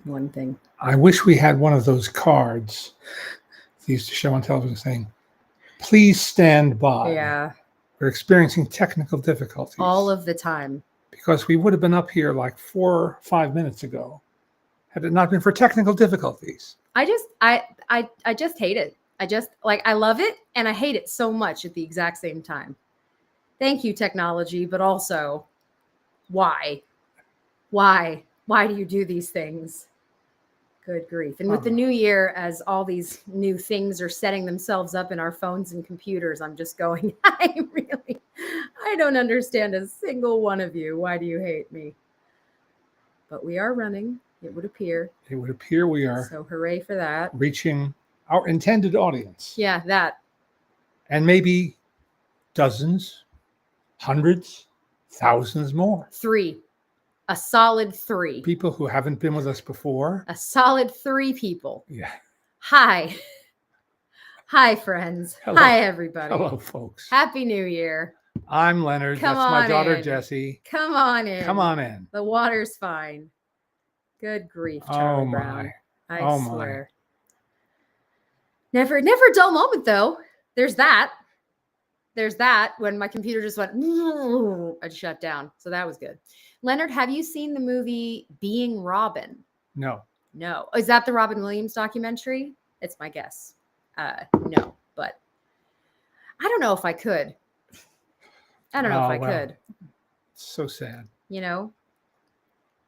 one thing. I wish we had one of those cards they used to show on television saying, "Please stand by. Yeah, We're experiencing technical difficulties." all of the time. Because we would have been up here like 4 or 5 minutes ago had it not been for technical difficulties. I just hate it. I love it and I hate it so much at the exact same time. Thank you, technology, but also, why? Why do you do these things? Good grief. And with the new year, as all these new things are setting themselves up in our phones and computers, I'm just going, I don't understand a single one of you. Why do you hate me? But we are running, it would appear. It would appear we are. So hooray for that. Reaching our intended audience. Yeah, that. And maybe dozens, hundreds, thousands more. 3. A solid 3. People who haven't been with us before. A solid 3 people. Yeah. Hi. Hi, friends. Hello. Hi, everybody. Hello, folks. Happy New Year. I'm Leonard. Come That's my on daughter, in. Jessie. Come on in. Come on in. The water's fine. Good grief, Charlie Brown. I swear. Never a dull moment, though. There's that. When my computer just went, I'd shut down. So that was good. Leonard, have you seen the movie Being Robin? No. No. Is that the Robin Williams documentary? It's my guess. No, but I don't know if I could. Could. It's so sad. You know,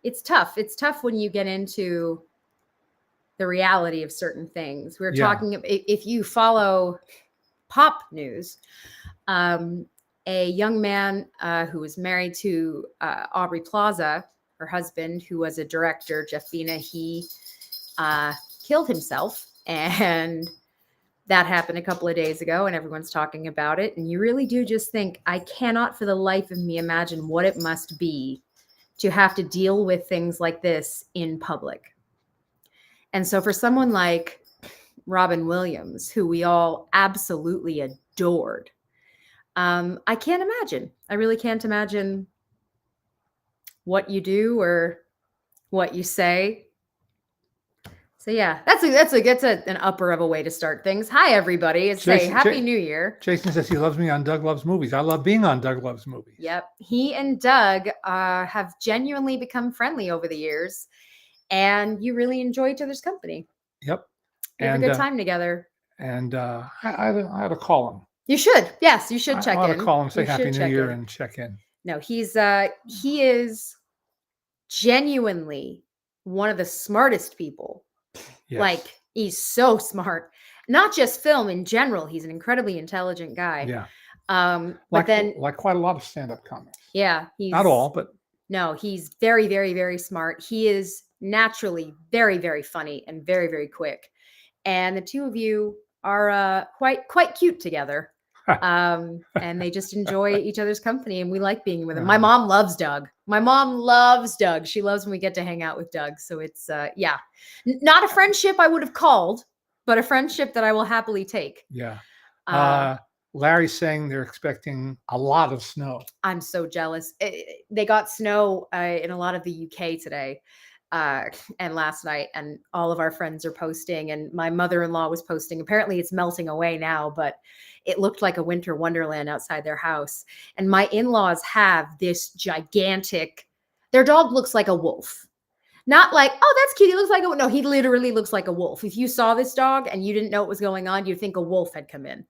it's tough. It's tough when you get into the reality of certain things. We're talking, if you follow pop news, a young man who was married to Aubrey Plaza, her husband, who was a director, Jeff Bina, he killed himself. And that happened a couple of days ago, and everyone's talking about it. And you really do just think, I cannot for the life of me imagine what it must be to have to deal with things like this in public. And so for someone like Robin Williams, who we all absolutely adored, I can't imagine. I really can't imagine what you do or what you say. So yeah, that's an upper of a way to start things. Hi everybody, and say Happy New Year. Jason says he loves me on Doug Loves Movies. I love being on Doug Loves Movies. Yep, he and Doug have genuinely become friendly over the years, and you really enjoy each other's company. Yep, you have a good time together. And I had to call him. You should, yes, you should check in. I ought to call him, say Happy New Year, and check in. No, he is genuinely one of the smartest people. Yes. Like, he's so smart. Not just film in general. He's an incredibly intelligent guy. Yeah. But then like quite a lot of stand-up comics. Yeah. Not all, but no, he's very, very, very smart. He is naturally very, very funny and very, very quick. And the two of you are quite cute together. And they just enjoy each other's company, and we like being with them. My mom loves Doug. She loves when we get to hang out with Doug. So it's not a friendship I would have called, but a friendship that I will happily take. Yeah. Larry's saying they're expecting a lot of snow. I'm so jealous. They got snow in a lot of the UK today. And last night, and all of our friends are posting, and my mother-in-law was posting. Apparently it's melting away now, but it looked like a winter wonderland outside their house. And my in-laws have this gigantic, their dog looks like a wolf. Not like, oh, that's cute, he looks like a, no, he literally looks like a wolf. If you saw this dog and you didn't know what was going on, you'd think a wolf had come in.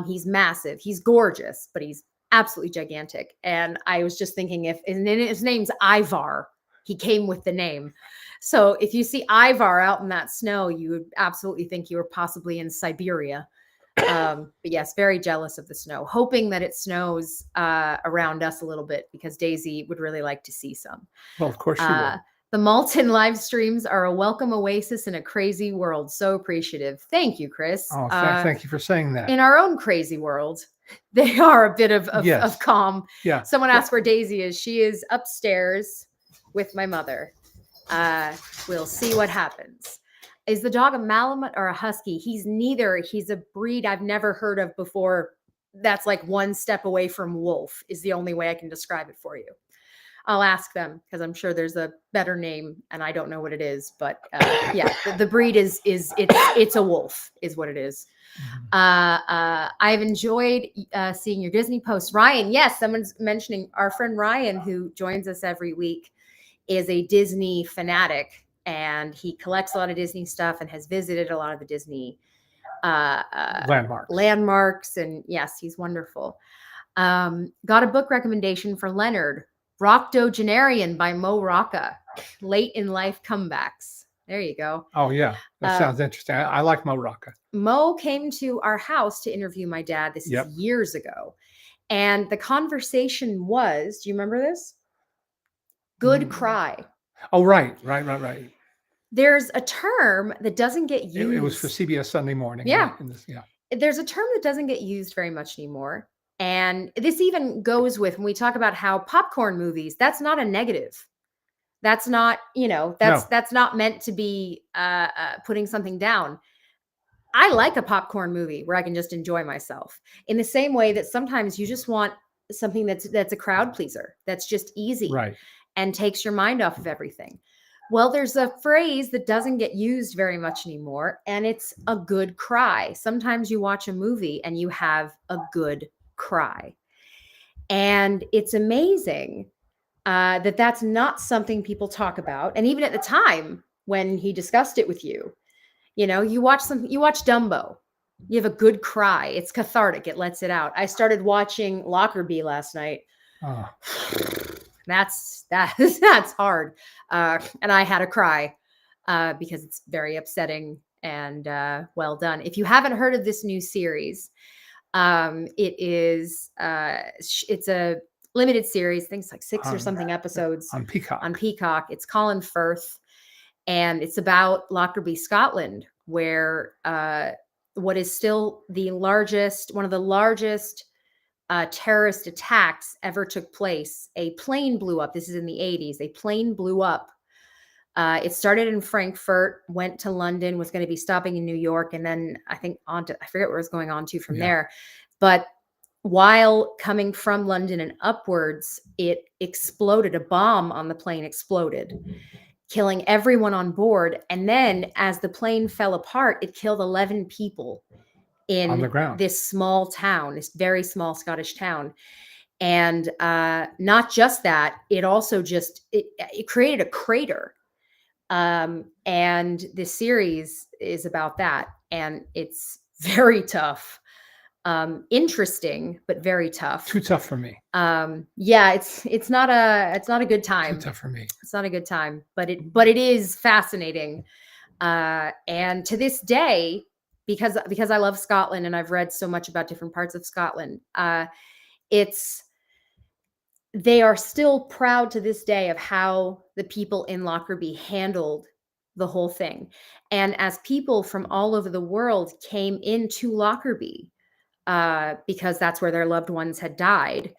He's massive, he's gorgeous, but he's absolutely gigantic. And I was just thinking, and his name's Ivar. He came with the name. So if you see Ivar out in that snow, you would absolutely think you were possibly in Siberia. But yes, very jealous of the snow, hoping that it snows around us a little bit, because Daisy would really like to see some. Well, of course she would. The Maltin live streams are a welcome oasis in a crazy world. So appreciative. Thank you, Chris. Oh, thank you for saying that. In our own crazy world, they are a bit of calm. Yeah. Someone asked where Daisy is. She is upstairs with my mother. We'll see what happens. Is the dog a Malamute or a Husky? He's neither. He's a breed I've never heard of before. That's like one step away from wolf is the only way I can describe it for you. I'll ask them because I'm sure there's a better name and I don't know what it is. But yeah, the breed it's a wolf is what it is. I've enjoyed seeing your Disney posts. Ryan, yes, someone's mentioning our friend Ryan, who joins us every week, is a Disney fanatic, and he collects a lot of Disney stuff and has visited a lot of the Disney landmarks. And yes, he's wonderful. Got a book recommendation for Leonard, Roctogenarian by Mo Rocca, Late in Life Comebacks. There you go. Oh, yeah. That sounds interesting. I like Mo Rocca. Mo came to our house to interview my dad. This is years ago. And the conversation was, do you remember this? Good cry. Oh, right. There's a term that doesn't get used. It was for CBS Sunday Morning. Yeah. Yeah. There's a term that doesn't get used very much anymore. And this even goes with when we talk about how popcorn movies, that's not a negative. That's not, that's not meant to be putting something down. I like a popcorn movie where I can just enjoy myself, in the same way that sometimes you just want something that's a crowd pleaser, that's just easy, right, and takes your mind off of everything. Well, there's a phrase that doesn't get used very much anymore, and it's a good cry. Sometimes you watch a movie and you have a good cry. And it's amazing that that's not something people talk about. And even at the time when he discussed it with you, you watch Dumbo, you have a good cry. It's cathartic. It lets it out. I started watching Lockerbie last night. Oh. That's hard. And I had a cry because it's very upsetting and well done. If you haven't heard of this new series, it's a limited series, things like 6 or something episodes on Peacock. It's Colin Firth, and it's about Lockerbie, Scotland, where what is still one of the largest terrorist attacks ever took place. A plane blew up. This is in the 80s. A plane blew up. It started in Frankfurt, went to London, was going to be stopping in New York, and then I forget where it was going on to from there. But while coming from London and upwards, it exploded. A bomb on the plane exploded, killing everyone on board. And then as the plane fell apart, it killed 11 people in this small town, this very small Scottish town. And not just that, it also it created a crater. And this series is about that. And it's very tough. Interesting, but very tough. Too tough for me. Yeah, it's not a good time. Too tough for me. It's not a good time, but it is fascinating. And to this day, because I love Scotland and I've read so much about different parts of Scotland, they are still proud to this day of how the people in Lockerbie handled the whole thing. And as people from all over the world came into Lockerbie, because that's where their loved ones had died,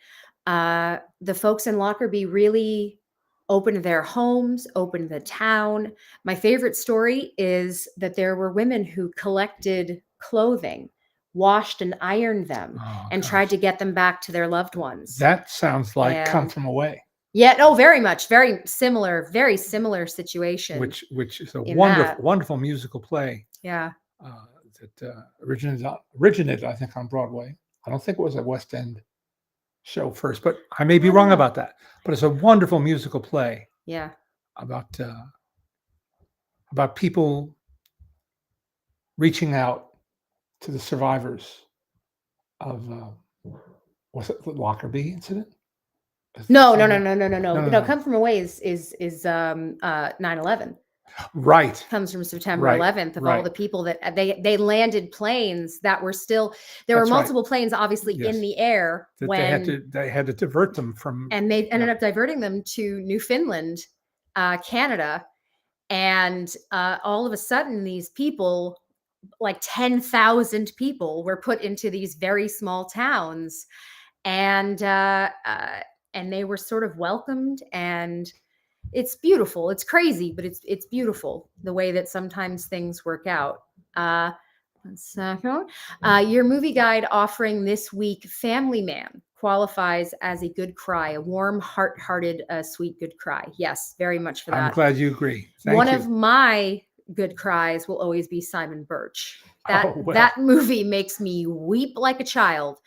the folks in Lockerbie really opened their homes, opened the town. My favorite story is that there were women who collected clothing, washed and ironed them, and tried to get them back to their loved ones. That sounds like Come From Away. Yeah, no, very much, very similar situation. Which is a wonderful musical play. Yeah. That originated, I think, on Broadway. I don't think it was a West End show first, but I may be wrong about that. But it's a wonderful musical play. Yeah. About people reaching out to the survivors of was it the Lockerbie incident? No. Come From Away is 9/11. Right. Comes from September 11th of all the people that they landed planes that were still there. Were multiple planes obviously in the air when they had to divert them from, and they ended up diverting them to Newfoundland, Canada. And all of a sudden these people, like 10,000 people, were put into these very small towns, and they were sort of welcomed, and it's beautiful. It's crazy, but it's beautiful the way that sometimes things work out. One second. Your movie guide offering this week, Family Man, qualifies as a good cry, a warm, heart-hearted, sweet, good cry. Yes, very much for that. I'm glad you agree. Thank One you. of my good cries will always be Simon Birch. Oh, well. That movie makes me weep like a child.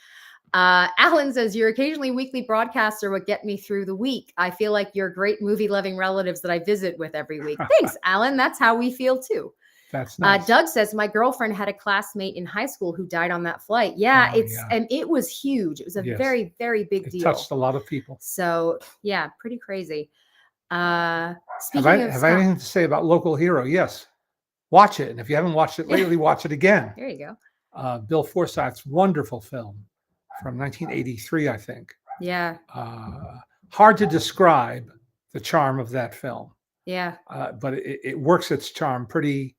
Alan says, your occasionally weekly broadcasts are what get me through the week. I feel like you're great movie-loving relatives that I visit with every week. Thanks, Alan. That's how we feel too. That's nice. Doug says, my girlfriend had a classmate in high school who died on that flight. Yeah, and it was huge. It was a very, very big deal. It touched a lot of people. So yeah, pretty crazy. Have I anything to say about Local Hero? Yes. Watch it. And if you haven't watched it lately, watch it again. There you go. Bill Forsyth's wonderful film from 1983, I think. Yeah. Hard to describe the charm of that film. Yeah. But it works its charm pretty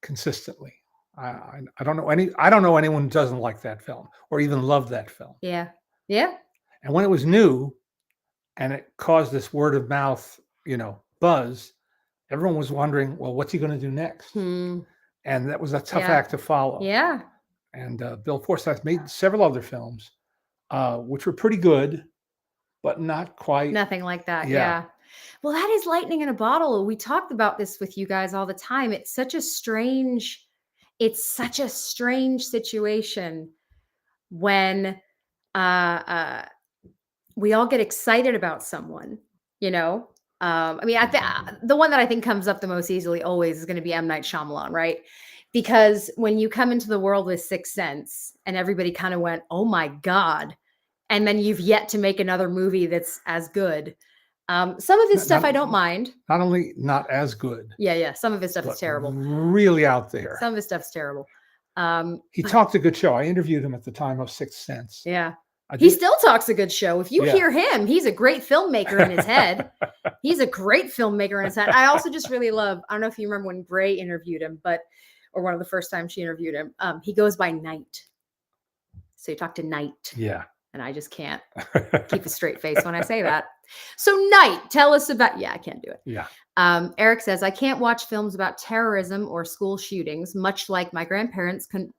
consistently. I don't know anyone who doesn't like that film or even love that film. Yeah. Yeah. And when it was new and it caused this word of mouth, buzz, everyone was wondering, well, what's he going to do next? And that was a tough act to follow. Yeah. And Bill Forsyth made several other films, which were pretty good, but not quite. Nothing like that. Yeah. Well, that is lightning in a bottle. We talked about this with you guys all the time. It's such a strange situation when we all get excited about someone, I mean, the one that I think comes up the most easily always is going to be M. Night Shyamalan, right? Because when you come into the world with Sixth Sense and everybody kind of went, oh my God, and then you've yet to make another movie that's as good. Some of his stuff I don't mind. Not only not as good. Yeah. Some of his stuff is terrible. Really out there. Some of his stuff's terrible. He talked a good show. I interviewed him at the time of Sixth Sense. Yeah. He still talks a good show. If you hear him, he's a great filmmaker in his head. He's a great filmmaker in his head. I also just really love, I don't know if you remember when Gray interviewed him, or one of the first times she interviewed him, he goes by Night. So you talk to Night. Yeah. And I just can't keep a straight face when I say that. So Night, tell us about, I can't do it. Yeah. Eric says, I can't watch films about terrorism or school shootings, much like my grandparents could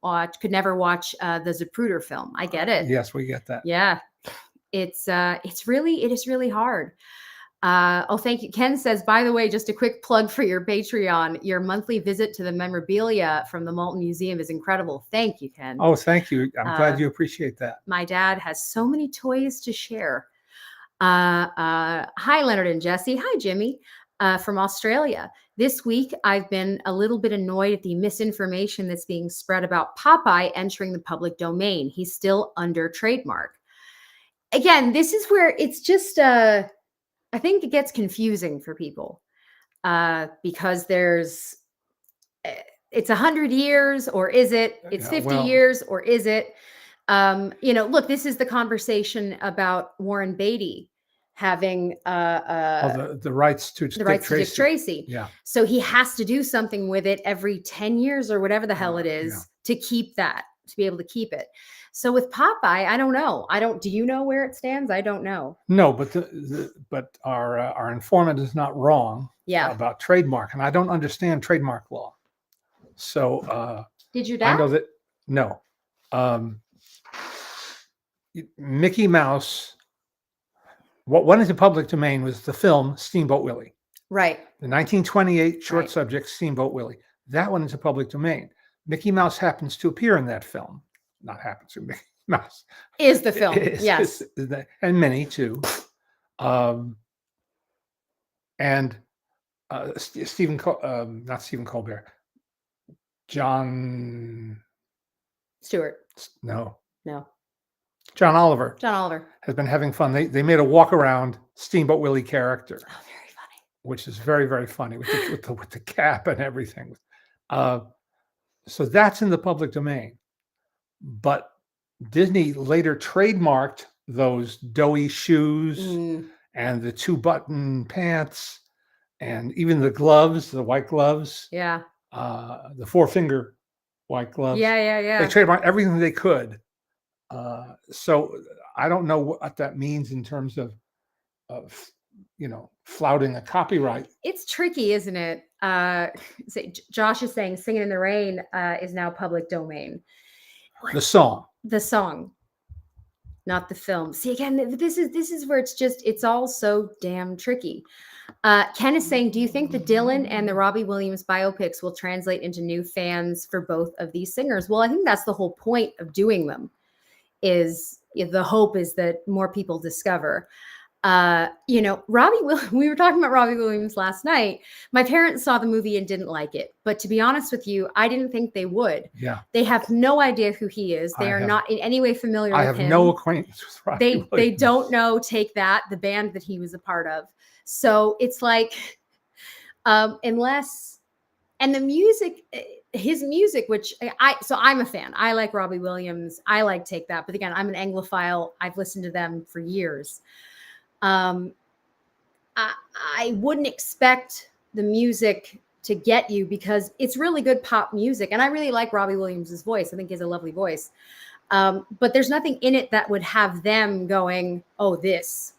never watch the Zapruder film. I get it. Yes, we get that. Yeah. It is really hard. Thank you. Ken says, by the way, just a quick plug for your Patreon. Your monthly visit to the memorabilia from the Maltin Museum is incredible. Thank you, Ken. Oh, thank you. I'm glad you appreciate that. My dad has so many toys to share. Hi, Leonard and Jesse. Hi, Jimmy, from Australia. This week, I've been a little bit annoyed at the misinformation that's being spread about Popeye entering the public domain. He's still under trademark. Again, this is where it's just... I think it gets confusing for people because it's 100 years or is it? It's 50 years or is it? Look, this is the conversation about Warren Beatty having the rights to Dick Tracy. Yeah. So he has to do something with it every 10 years or whatever the hell it is to keep that, to be able to keep it. So with Popeye, I don't know. Do you know where it stands? I don't know. No, but our informant is not wrong about trademark, and I don't understand trademark law. So did your dad? I know that no. Mickey Mouse. What went into public domain was the film Steamboat Willie. Right. The 1928 short subject Steamboat Willie. That went into public domain. Mickey Mouse happens to appear in that film. Not happens to Mickey Mouse. Is the film. Yes. And Minnie too. And not Stephen Colbert. Jon Stewart. No. John Oliver has been having fun. They made a walk around Steamboat Willie character. Oh, very funny. Which is very, very funny with the cap and everything. So that's in the public domain. But Disney later trademarked those doughy shoes and the 2-button pants and even the gloves, the white gloves. Yeah. The 4-finger white gloves. Yeah. They trademarked everything they could. So I don't know what that means in terms of flouting a copyright. It's tricky, isn't it? Josh is saying Singing in the Rain is now public domain. The song. not the film. See, again, this is where it's all so damn tricky. Ken is saying, do you think the Dylan and the Robbie Williams biopics will translate into new fans for both of these singers? Well, I think that's the whole point of doing them. Is the hope is that more people discover. We were talking about Robbie Williams last night. My parents saw the movie and didn't like it. But to be honest with you, I didn't think they would. Yeah. They have no idea who he is. They are not in any way familiar with him. I have no acquaintance with Robbie Williams. They don't know Take That, the band that he was a part of. So it's like, unless, and the music, his music, which I'm a fan. I like Robbie Williams. I like Take That. But again, I'm an Anglophile. I've listened to them for years. I wouldn't expect the music to get you because it's really good pop music. And I really like Robbie Williams' voice. I think he has a lovely voice. But there's nothing in it that would have them going, oh, this,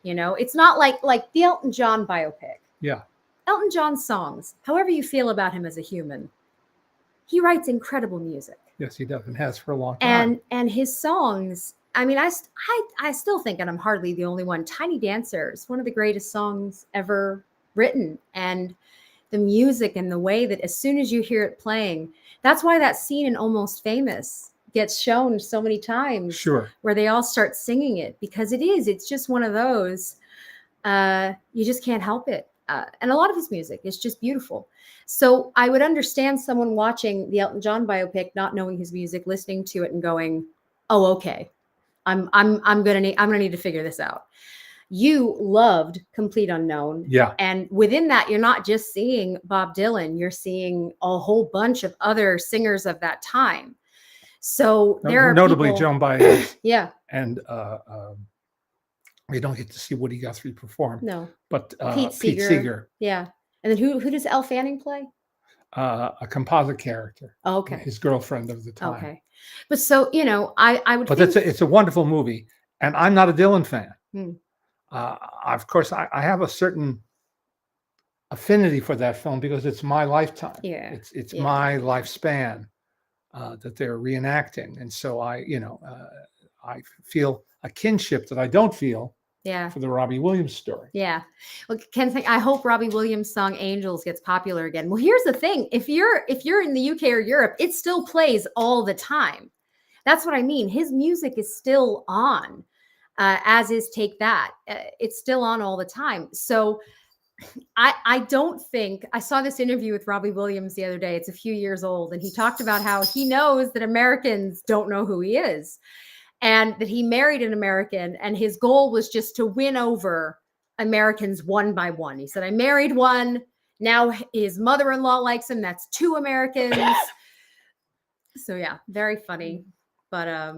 it's not like the Elton John biopic. Yeah. Elton John's songs, however you feel about him as a human, he writes incredible music. Yes, he does, and has for a long time. And his songs, I mean, I still think, and I'm hardly the only one, Tiny Dancer is one of the greatest songs ever written. And the music and the way that as soon as you hear it playing, that's why that scene in Almost Famous gets shown so many times. Sure. Where they all start singing it, because it's just one of those, you just can't help it. And a lot of his music is just beautiful. So I would understand someone watching the Elton John biopic, not knowing his music, listening to it and going, oh, okay. I'm gonna need to figure this out. You loved Complete Unknown. Yeah. And within that, you're not just seeing Bob Dylan, you're seeing a whole bunch of other singers of that time. So there are notably people, Joan Baez. Yeah. And we don't get to see Woody Guthrie perform. No. But Pete Seeger. Yeah. And then who does Elle Fanning play? A composite character. Oh, okay. His girlfriend of the time. Okay. But so, I would But it's a wonderful movie. And I'm not a Dylan fan. Hmm. Of course, I have a certain affinity for that film because it's my lifetime. Yeah. It's my lifespan that they're reenacting. And so I feel a kinship that I don't feel for the Robbie Williams story. Yeah. Well, Ken, I hope Robbie Williams' song Angels gets popular again. Well, here's the thing. If you're in the UK or Europe, it still plays all the time. That's what I mean. His music is still on, as is Take That. It's still on all the time. So I don't think, I saw this interview with Robbie Williams the other day. It's a few years old. And he talked about how he knows that Americans don't know who he is. And that he married an American, and his goal was just to win over Americans one by one. He said, I married one. Now his mother-in-law likes him. That's 2 Americans. So yeah, very funny. But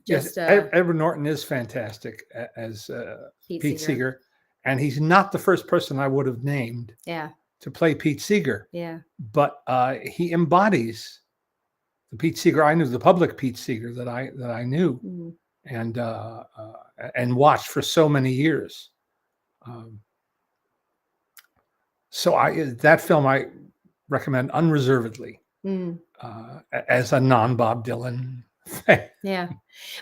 yes, Edward Norton is fantastic as Pete Seeger. And he's not the first person I would have named to play Pete Seeger. Yeah. But he embodies the Pete Seeger I knew, the public Pete Seeger that I knew, and watched for so many years. So that film I recommend unreservedly as a non-Bob Dylan fan. Yeah,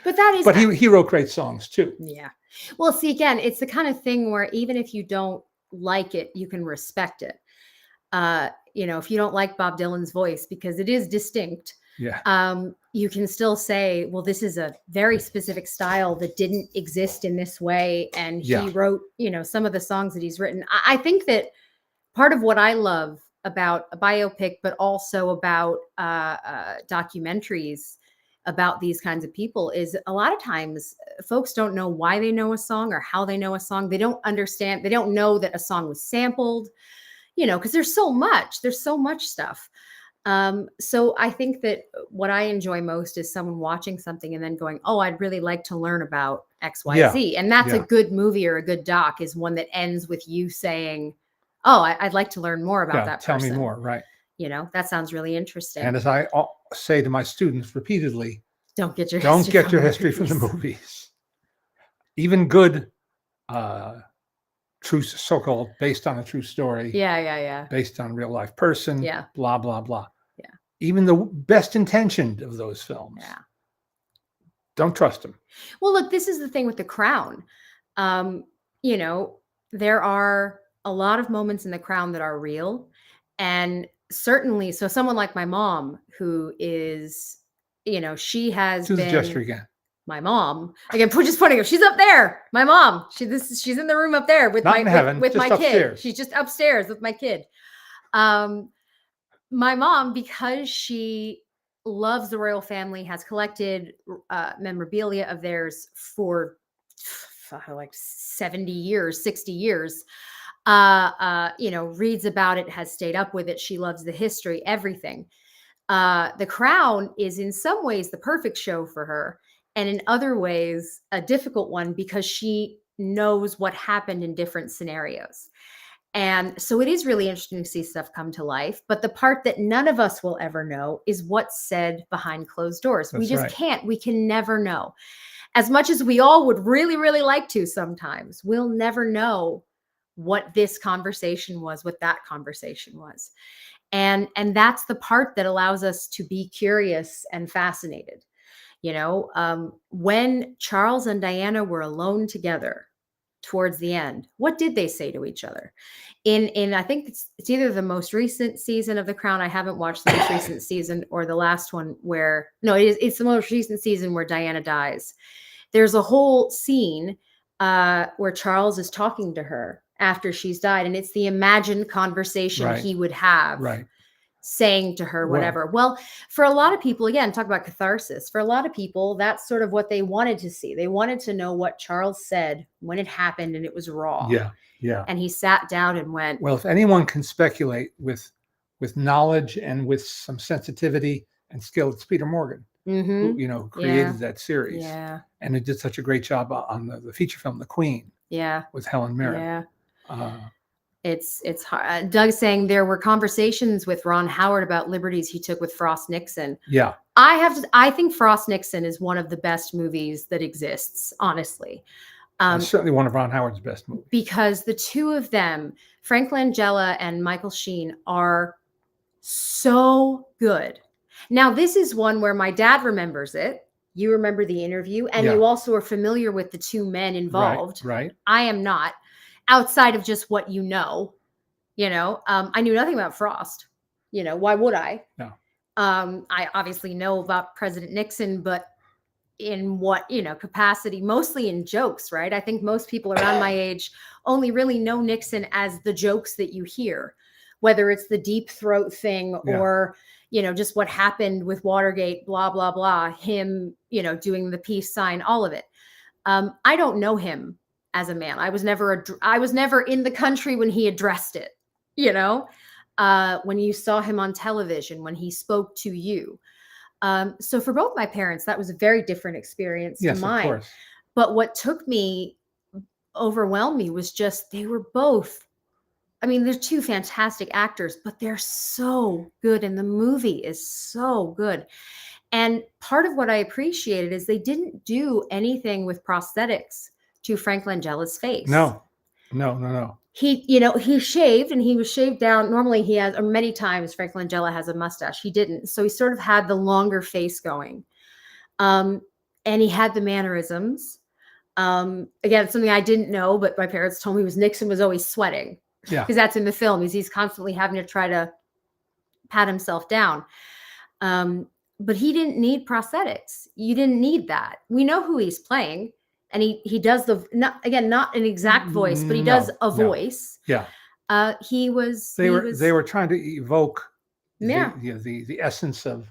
but he wrote great songs too. Yeah. Well, see, again, it's the kind of thing where even if you don't like it, you can respect it. If you don't like Bob Dylan's voice because it is distinct. Yeah. You can still say, well, this is a very specific style that didn't exist in this way. And he wrote, some of the songs that he's written. I think that part of what I love about a biopic, but also about documentaries about these kinds of people is a lot of times folks don't know why they know a song or how they know a song. They don't understand. They don't know that a song was sampled, because there's so much stuff. So I think that what I enjoy most is someone watching something and then going, oh, I'd really like to learn about XYZ. And that's a good movie or a good doc is one that ends with you saying, oh, I'd like to learn more about that person. Tell me more. Right. That sounds really interesting. And as I say to my students repeatedly, don't get your history from the movies. Even good, true, so-called based on a true story. Yeah. Based on a real life person. Yeah. Blah, blah, blah. Yeah. Even the best intentioned of those films Don't trust him. Well, look, this is the thing with The Crown. You know, there are a lot of moments in The Crown that are real. And certainly, so someone like my mom, who is, you know, she has Do the gesture been again. my mom. Again, just pointing her. She's up there. My mom. She's in the room up there with Not in heaven, with just my kid. upstairs. She's just upstairs with my kid. My mom, because she loves the royal family, has collected memorabilia of theirs for like 70 years, 60 years. You know, reads about it, has stayed up with it. She loves the history, everything. The Crown is in some ways the perfect show for her, and in other ways a difficult one, because she knows what happened in different scenarios. And so it is really interesting to see stuff come to life. But the part that none of us will ever know is what's said behind closed doors. We just can't. We can never know. As much as we all would really, really like to sometimes, we'll never know what this conversation was, what that conversation was. And that's the part that allows us to be curious and fascinated. You know, when Charles and Diana were alone together towards the end, what did they say to each other? In I think it's either the most recent season of The Crown. I haven't watched the most recent season, or the last one where, no, it's the most recent season where Diana dies. There's a whole scene where Charles is talking to her after she's died, and it's the imagined conversation he would have. Right. Saying to her whatever. Well, for a lot of people, again, talk about catharsis. For a lot of people, that's sort of what they wanted to see. They wanted to know what Charles said when it happened and it was raw. Yeah. Yeah. And he sat down and went, well, if anyone can speculate with knowledge and with some sensitivity and skill, it's Peter Morgan, who, you know, created that series. Yeah. And it did such a great job on the feature film, The Queen. Yeah. With Helen Mirren. Yeah. It's hard. Doug's saying there were conversations with Ron Howard about liberties he took with Frost Nixon. Yeah. I think Frost Nixon is one of the best movies that exists, honestly. Certainly one of Ron Howard's best movies. Because the two of them, Frank Langella and Michael Sheen, are so good. Now, this is one where my dad remembers it. You remember the interview, and you also are familiar with the two men involved. Right. I am not. Outside of just what you know, I knew nothing about Frost. You know, why would I? No. I obviously know about President Nixon, but in what, capacity? Mostly in jokes, right? I think most people around my age only really know Nixon as the jokes that you hear, whether it's the deep throat thing or, just what happened with Watergate, blah, blah, blah, him, doing the peace sign, all of it. I don't know him as a man. I was never in the country when he addressed it, when you saw him on television, when he spoke to you. So for both my parents, that was a very different experience to mine. Of course. But what overwhelmed me was just, they were both, they're two fantastic actors, but they're so good. And the movie is so good. And part of what I appreciated is they didn't do anything with prosthetics to Frank Langella's face. No. He shaved, and he was shaved down. Normally he has, or many times Frank Langella has a mustache. He didn't. So he sort of had the longer face going. And he had the mannerisms. Again, something I didn't know, but my parents told me was Nixon was always sweating. Yeah. Because that's in the film. He's constantly having to try to pat himself down. But he didn't need prosthetics. You didn't need that. We know who he's playing. And he does not an exact voice, but he does a voice. Yeah. They were trying to evoke the essence of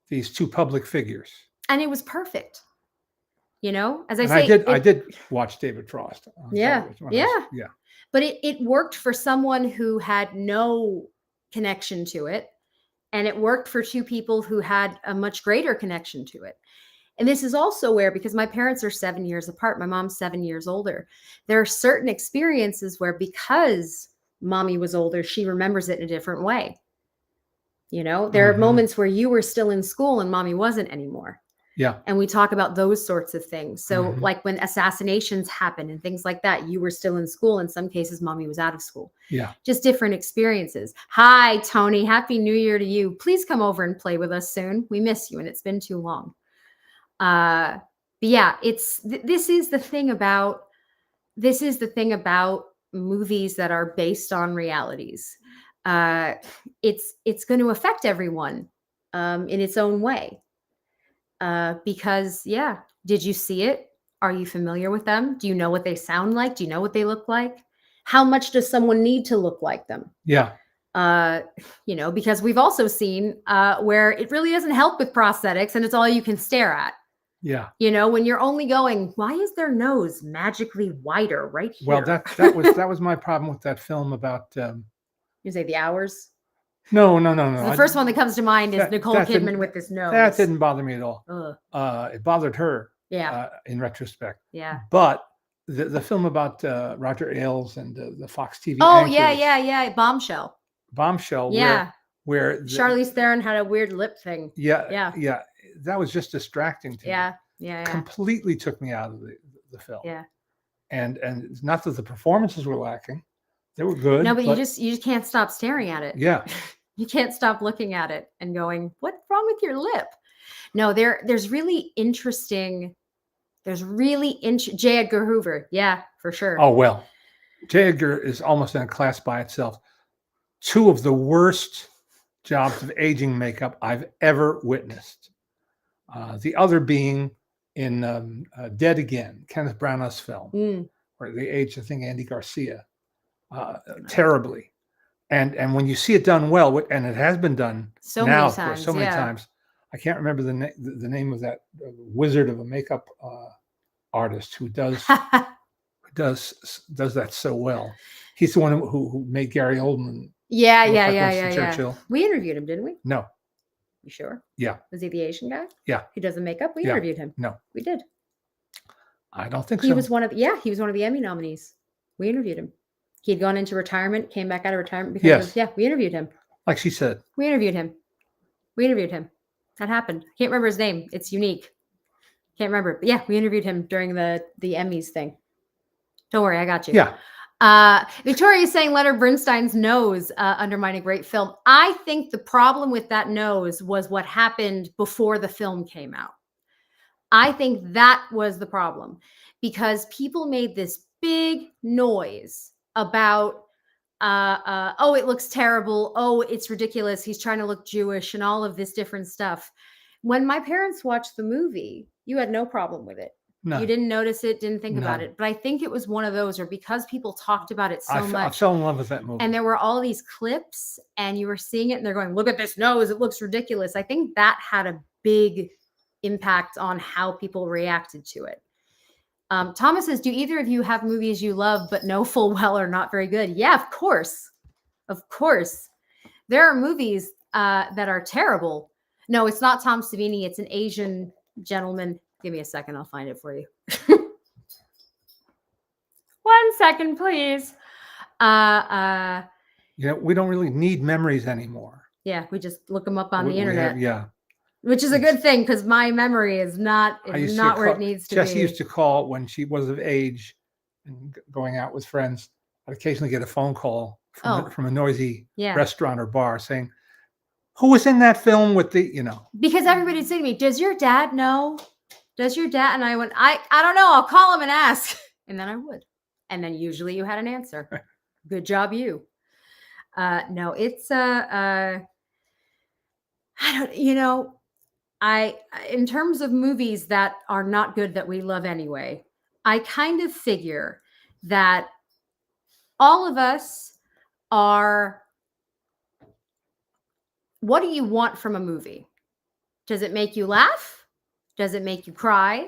these two public figures. And it was perfect. As I say, I did watch David Frost. Yeah. But it worked for someone who had no connection to it. And it worked for two people who had a much greater connection to it. And this is also where, because my parents are 7 years apart, my mom's 7 years older, there are certain experiences where, because mommy was older, she remembers it in a different way. There are moments where you were still in school and mommy wasn't anymore. Yeah. And we talk about those sorts of things. So like when assassinations happen and things like that, you were still in school. In some cases, mommy was out of school. Yeah. Just different experiences. Hi, Tony. Happy New Year to you. Please come over and play with us soon. We miss you, and it's been too long. But yeah, this is the thing about movies that are based on realities. It's going to affect everyone in its own way. Because yeah, did you see it? Are you familiar with them? Do you know what they sound like? Do you know what they look like? How much does someone need to look like them? Yeah. Because we've also seen where it really doesn't help with prosthetics and it's all you can stare at. Yeah. When you're only going, why is their nose magically wider right here? Well, that was my problem with that film about. You say The Hours? No. The first one that comes to mind is Nicole Kidman with this nose. That didn't bother me at all. Ugh. It bothered her. Yeah. In retrespect. Yeah. But the film about Roger Ailes and the Fox TV. Oh, anchors, yeah. Bombshell. Yeah. Where Charlize Theron had a weird lip thing. Yeah. That was just distracting to me. Yeah. Completely took me out of the film. Yeah. And not that the performances were lacking. They were good. No, but you just can't stop staring at it. Yeah. You can't stop looking at it and going, what's wrong with your lip? No, there's really interesting. J. Edgar Hoover. Yeah, for sure. Oh, well, J. Edgar is almost in a class by itself. Two of the worst jobs of aging makeup I've ever witnessed. The other being in Dead Again, Kenneth Branagh's film, where they aged, I think, Andy Garcia terribly. And when you see it done well, and it has been done so many times, I can't remember the name of that wizard of a makeup artist who does that so well. He's the one who made Gary Oldman. Yeah. Churchill. We interviewed him, didn't we? No. You sure? Yeah. Was he the Asian guy? Yeah. He does the makeup? We interviewed him. No. We did. I don't think so. He was one of the Emmy nominees. We interviewed him. He had gone into retirement, came back out of retirement because we interviewed him. Like she said. We interviewed him. That happened. I can't remember his name. It's unique. Can't remember. But yeah, we interviewed him during the Emmys thing. Don't worry, I got you. Yeah. Victoria is saying Leonard Bernstein's nose undermined a great film. I think the problem with that nose was what happened before the film came out. I think that was the problem because people made this big noise about, oh, it looks terrible. Oh, it's ridiculous. He's trying to look Jewish and all of this different stuff. When my parents watched the movie, you had no problem with it. No. You didn't notice it, didn't think about it. But I think it was one of those, or because people talked about it so much. I fell in love with that movie. And there were all these clips and you were seeing it and they're going, look at this nose. It looks ridiculous. I think that had a big impact on how people reacted to it. Thomas says, do either of you have movies you love but know full well are not very good? Yeah, of course. Of course. There are movies that are terrible. No, it's not Tom Savini. It's an Asian gentleman. Give me a second. I'll find it for you. 1 second, please. We don't really need memories anymore. Yeah, we just look them up on the internet. Yeah. Which is a good thing because my memory is not where it needs to be. Jessie used to call when she was of age and going out with friends. I'd occasionally get a phone call from a noisy restaurant or bar saying, who was in that film with the, Because everybody'd say to me, does your dad know? Does your dad? And I went, I don't know. I'll call him and ask. And then I would. And then usually you had an answer. Good job, you. No, it's, I don't, in terms of movies that are not good that we love anyway, I kind of figure that all of us are, what do you want from a movie? Does it make you laugh? Does it make you cry?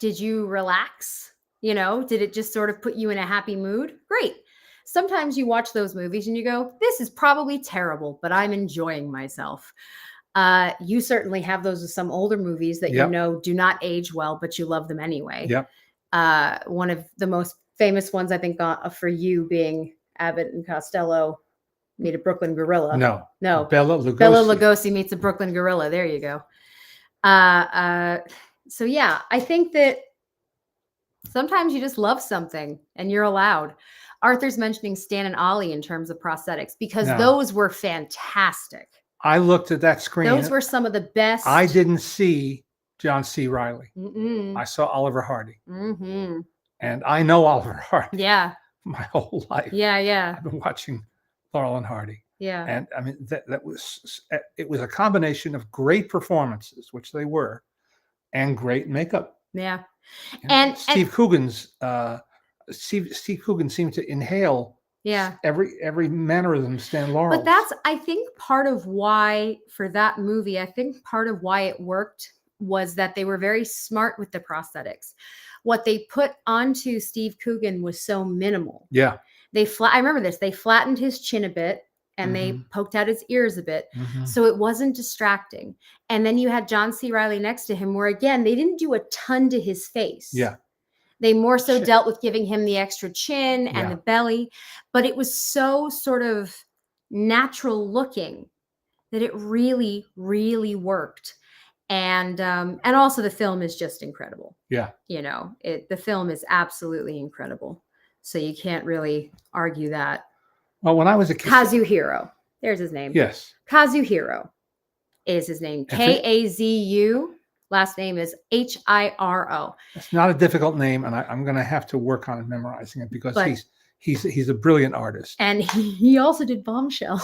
Did you relax? Did it just sort of put you in a happy mood? Great. Sometimes you watch those movies and you go, this is probably terrible, but I'm enjoying myself. You certainly have those with some older movies that do not age well, but you love them anyway. Yep. One of the most famous ones, I think, for you being Abbott and Costello meet a Brooklyn Gorilla. No. Bela Lugosi meets a Brooklyn Gorilla. There you go. So yeah, I think that sometimes you just love something and you're allowed. Arthur's mentioning Stan and Ollie in terms of prosthetics because those were fantastic. I looked at that screen. Those were some of the best. I didn't see John C. Reilly. Mm-mm. I saw Oliver Hardy. Mm-hmm. And I know Oliver Hardy Yeah. my whole life. Yeah. Yeah. I've been watching Laurel and Hardy. Yeah. And I mean, it was a combination of great performances, which they were, and great makeup. Yeah. You know, Steve Coogan seemed to inhale every mannerism Stan Laurel's. But that's, I think, part of why for that movie, I think part of why it worked was that they were very smart with the prosthetics. What they put onto Steve Coogan was so minimal. Yeah. I remember this. They flattened his chin a bit and they poked out his ears a bit. So it wasn't distracting. And then you had John C. Reilly next to him, where again, they didn't do a ton to his face. Yeah. They more so dealt with giving him the extra chin and the belly, but it was so sort of natural looking that it really, really worked. And also the film is just incredible. Yeah. You know, the film is absolutely incredible. So you can't really argue that. Well, when I was a kid, Kazuhiro, there's his name. Yes. Kazuhiro is his name. Kazu. Last name is Hiro. It's not a difficult name, and I'm going to have to work on memorizing it because he's a brilliant artist. And he also did Bombshell.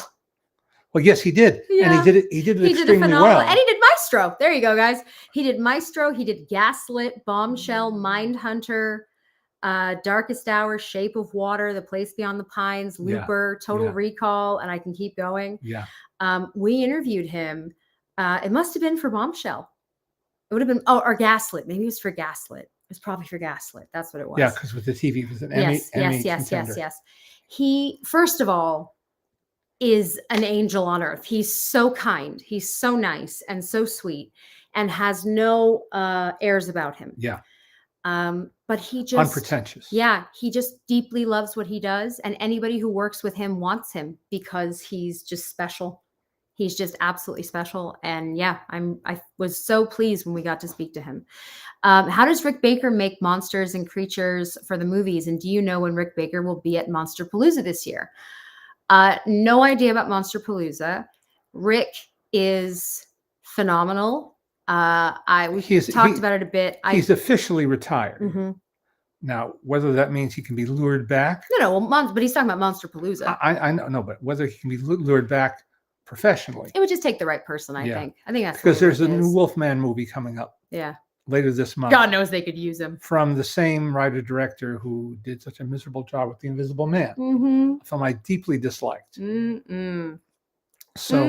Well, yes, he did, and he did it. He did it extremely well. And he did Maestro. There you go, guys. He did Maestro. He did Gaslit, Bombshell, Mindhunter, Darkest Hour, Shape of Water, The Place Beyond the Pines, Looper, Total Recall, and I can keep going. Yeah. We interviewed him. It must have been for Bombshell. It would have been, or Gaslit. Maybe it was for Gaslit. It was probably for Gaslit. That's what it was. Yeah, because with the TV, it was an Emmy contender. Yes. He, first of all, is an angel on earth. He's so kind. He's so nice and so sweet and has no airs about him. Yeah. But he just unpretentious. Yeah. He just deeply loves what he does. And anybody who works with him wants him because he's just special. He's just absolutely special. And yeah, I was so pleased when we got to speak to him. How does Rick Baker make monsters and creatures for the movies? And do you know when Rick Baker will be at Monsterpalooza this year? No idea about Monsterpalooza. Rick is phenomenal. We talked about it a bit. He's officially retired. Now, whether that means he can be lured back. No, but he's talking about Monsterpalooza. I know, but whether he can be lured back professionally. It would just take the right person, I think. I think that's because there's a new Wolfman movie coming up. Yeah. Later this month. God knows they could use him. From the same writer-director who did such a miserable job with The Invisible Man. A film I deeply disliked. So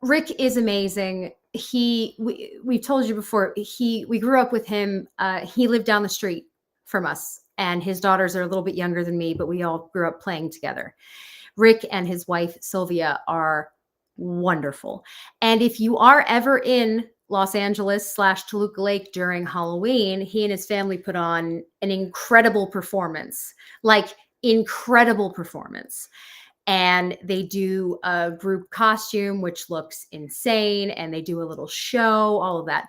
Rick is amazing. We've told you before, we grew up with him. He lived down the street from us, and his daughters are a little bit younger than me, but we all grew up playing together. Rick and his wife, Sylvia, are wonderful. And if you are ever in Los Angeles / Toluca Lake during Halloween, he and his family put on an incredible performance, And they do a group costume, which looks insane. And they do a little show, all of that.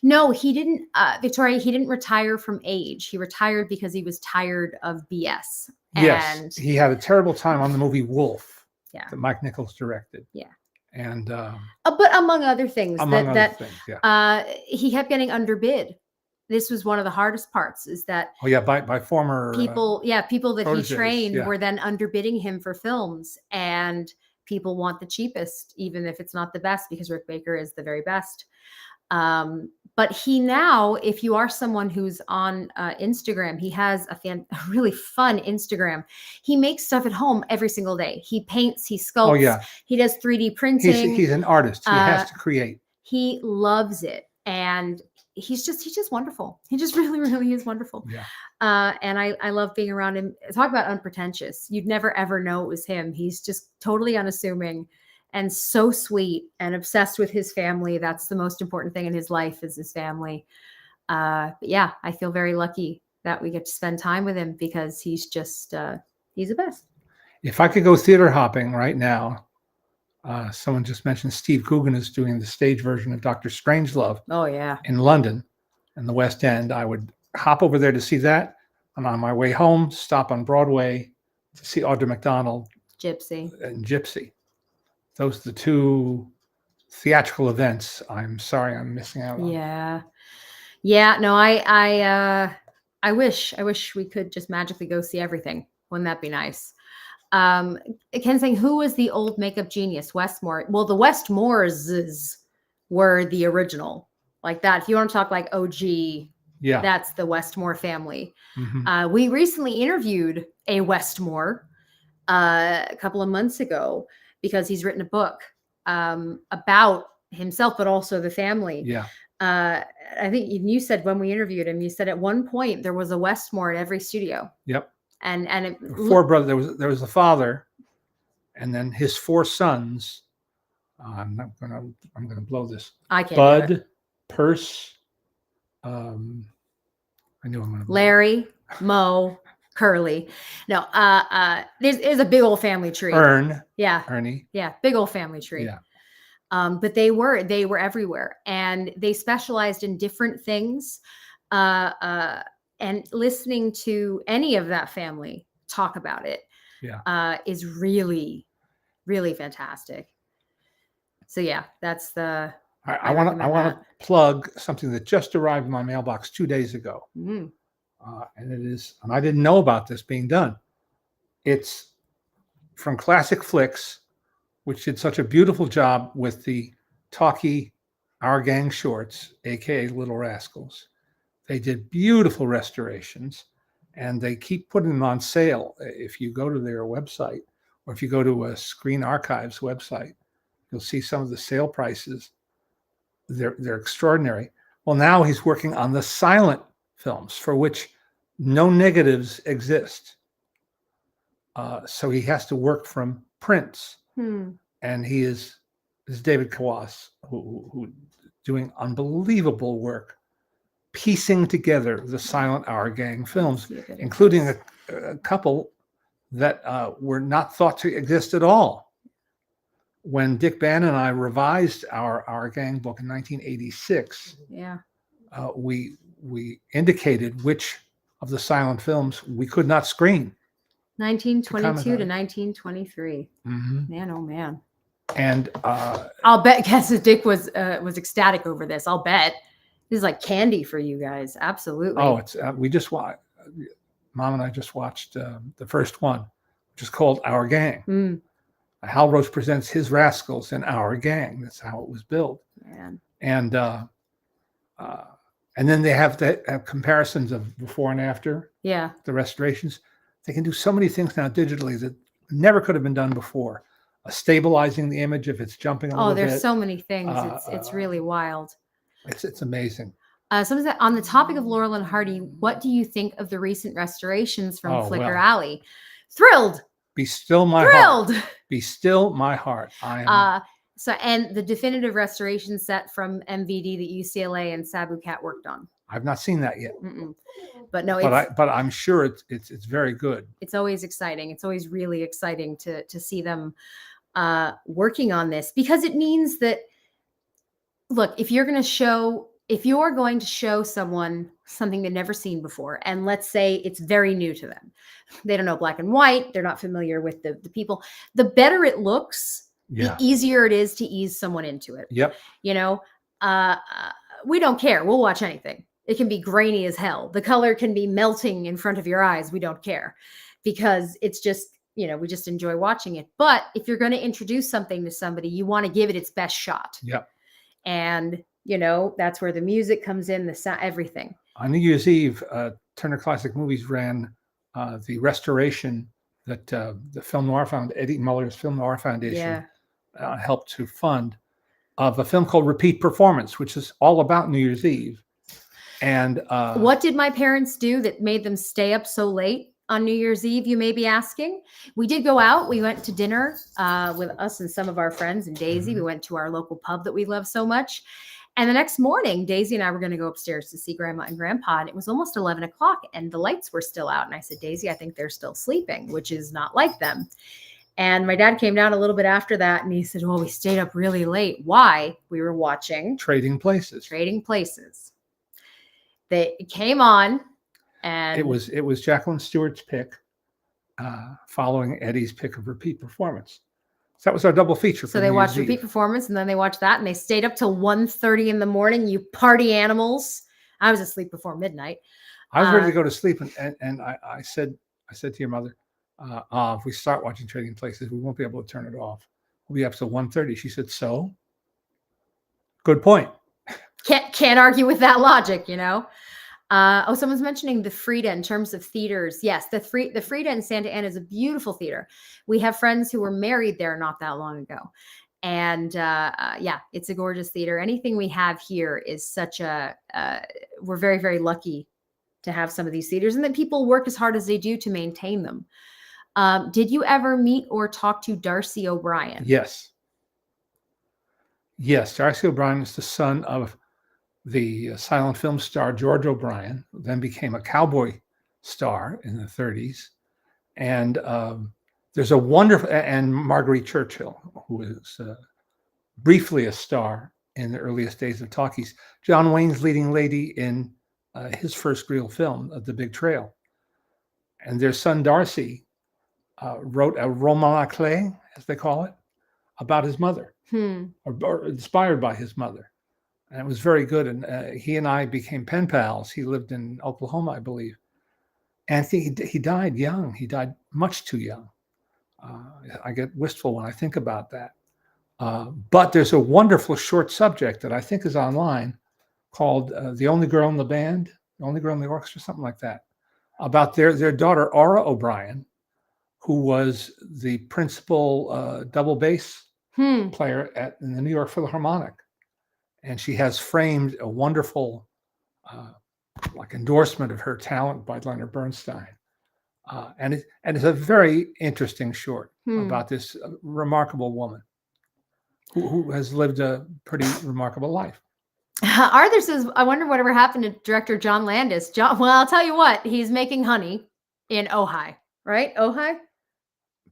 No, he didn't, Victoria, he didn't retire from age. He retired because he was tired of BS. Yes, he had a terrible time on the movie Wolf that Mike Nichols directed. Yeah. And but among other things, he kept getting underbid. This was one of the hardest parts, is that by former people that proteges, he trained were then underbidding him for films, and people want the cheapest, even if it's not the best, because Rick Baker is the very best. But he now, if you are someone who's on Instagram, he has a really fun Instagram. He makes stuff at home every single day. He paints, he sculpts, he does 3D printing. He's an artist. He has to create. He loves it. And he's just wonderful. He just really, really is wonderful. Yeah. And I love being around him. Talk about unpretentious. You'd never, ever know it was him. He's just totally unassuming and so sweet and obsessed with his family. That's the most important thing in his life, is his family. But yeah, I feel very lucky that we get to spend time with him, because he's just, he's the best. If I could go theater hopping right now, someone just mentioned Steve Coogan is doing the stage version of Dr. Strangelove. Oh yeah. In London, in the West End. I would hop over there to see that. And on my way home, stop on Broadway to see Audra McDonald. Gypsy. And Gypsy. Those are the two theatrical events, I'm sorry I'm missing out on. Yeah. No, I wish we could just magically go see everything. Wouldn't that be nice? Ken saying, who was the old makeup genius? Westmore. Well, the Westmores were the original, like that. If you want to talk like OG, Yeah. that's the Westmore family. Mhm. We recently interviewed a Westmore a couple of months ago because he's written a book about himself, but also the family. Yeah. I think you said when we interviewed him, you said at one point there was a Westmore at every studio. Yep. And it, There were 4 brothers. There was the father, and then his 4 sons. I'm gonna blow this. I can't. Bud, Perce. I knew I'm gonna. Larry, Mo, Curly. No, there's a big old family tree. Ernie. Yeah, big old family tree. Yeah. But they were everywhere, and they specialized in different things. And listening to any of that family talk about it, is really, really fantastic. So yeah, that's the. I want to plug something that just arrived in my mailbox 2 days ago, and it is, and I didn't know about this being done. It's from Classic Flicks, which did such a beautiful job with the talkie Our Gang shorts, aka Little Rascals. They did beautiful restorations, and they keep putting them on sale. If you go to their website, or if you go to a Screen Archives website, you'll see some of the sale prices. They're extraordinary. Well, now he's working on the silent films for which no negatives exist. So he has to work from prints, and he is David Kawas, who doing unbelievable work piecing together the silent Our Gang films, including a couple that were not thought to exist at all. When Dick Bann and I revised our Gang book in 1986, we indicated which of the silent films we could not screen. 1922 to 1923. Man, oh man. And I'll bet Dick was ecstatic over this. I'll bet this is like candy for you guys. Absolutely. Oh, it's we just watched. Mom and I just watched the first one, which is called Our Gang. Hal Roach presents his Rascals in Our Gang. That's how it was built. Man. And then they have comparisons of before and after. Yeah. The restorations. They can do so many things now digitally that never could have been done before. Stabilizing the image if it's jumping a little bit. Oh, there's so many things. It's really wild. It's amazing. Someone said, on the topic of Laurel and Hardy, what do you think of the recent restorations from Flickr Alley? Thrilled. Be still my heart. Be still my heart. I am. And the definitive restoration set from MVD that UCLA and Sabu Cat worked on. I've not seen that yet. But no, but I'm sure it's very good. It's always exciting. It's always really exciting to see them working on this, because it means that, look, if you're going to show someone something they've never seen before, and let's say it's very new to them, they don't know black and white, they're not familiar with the people, the better it looks, the easier it is to ease someone into it. Yep. We don't care. We'll watch anything. It can be grainy as hell. The color can be melting in front of your eyes. We don't care, because it's just, we just enjoy watching it. But if you're going to introduce something to somebody, you want to give it its best shot. Yep. And, that's where the music comes in, the sound, everything. On New Year's Eve, Turner Classic Movies ran the restoration that the Film Noir Eddie Muller's Film Noir Foundation helped to fund, of a film called Repeat Performance, which is all about New Year's Eve. And what did my parents do that made them stay up so late on New Year's Eve, you may be asking? We did go out. We went to dinner with us and some of our friends and Daisy. We went to our local pub that we love so much. And the next morning, Daisy and I were going to go upstairs to see Grandma and Grandpa. And it was almost 11 o'clock and the lights were still out. And I said, Daisy, I think they're still sleeping, which is not like them. And my dad came down a little bit after that and he said, well, we stayed up really late. Why? We were watching Trading Places. They came on, and it was Jacqueline Stewart's pick, following Eddie's pick of Repeat Performance. So that was our double feature. So they watched repeat performance, and then they watched that, and they stayed up till 1:30 in the morning. You party animals. I was asleep before midnight. I was ready to go to sleep, and I said to your mother, if we start watching Trading Places, we won't be able to turn it off. We'll be up till 1:30. She said, so? Good point. Can't argue with that logic, you know? Someone's mentioning the Frida in terms of theaters. Yes, the Frida in Santa Ana is a beautiful theater. We have friends who were married there not that long ago. And yeah, it's a gorgeous theater. Anything we have here is such a, we're very, very lucky to have some of these theaters, and that people work as hard as they do to maintain them. Did you ever meet or talk to Darcy O'Brien? Yes. Yes, Darcy O'Brien is the son of the silent film star George O'Brien, who then became a cowboy star in the 30s. And there's a wonderful, and Marguerite Churchill, who was briefly a star in the earliest days of talkies. John Wayne's leading lady in his first real film, The Big Trail. And their son Darcy wrote a roman à clef, as they call it, about his mother, or inspired by his mother. And it was very good. And he and I became pen pals. He lived in Oklahoma, I believe. And he died young. He died much too young. I get wistful when I think about that. But there's a wonderful short subject that I think is online called The Only Girl in the Band, The Only Girl in the Orchestra, something like that, about their daughter, Aura O'Brien, who was the principal double bass player in the New York Philharmonic. And she has framed a wonderful like endorsement of her talent by Leonard Bernstein. And it's a very interesting short about this remarkable woman who has lived a pretty remarkable life. Arthur says, I wonder whatever happened to director John Landis. Well, I'll tell you what, he's making honey in Ojai, right? Ojai?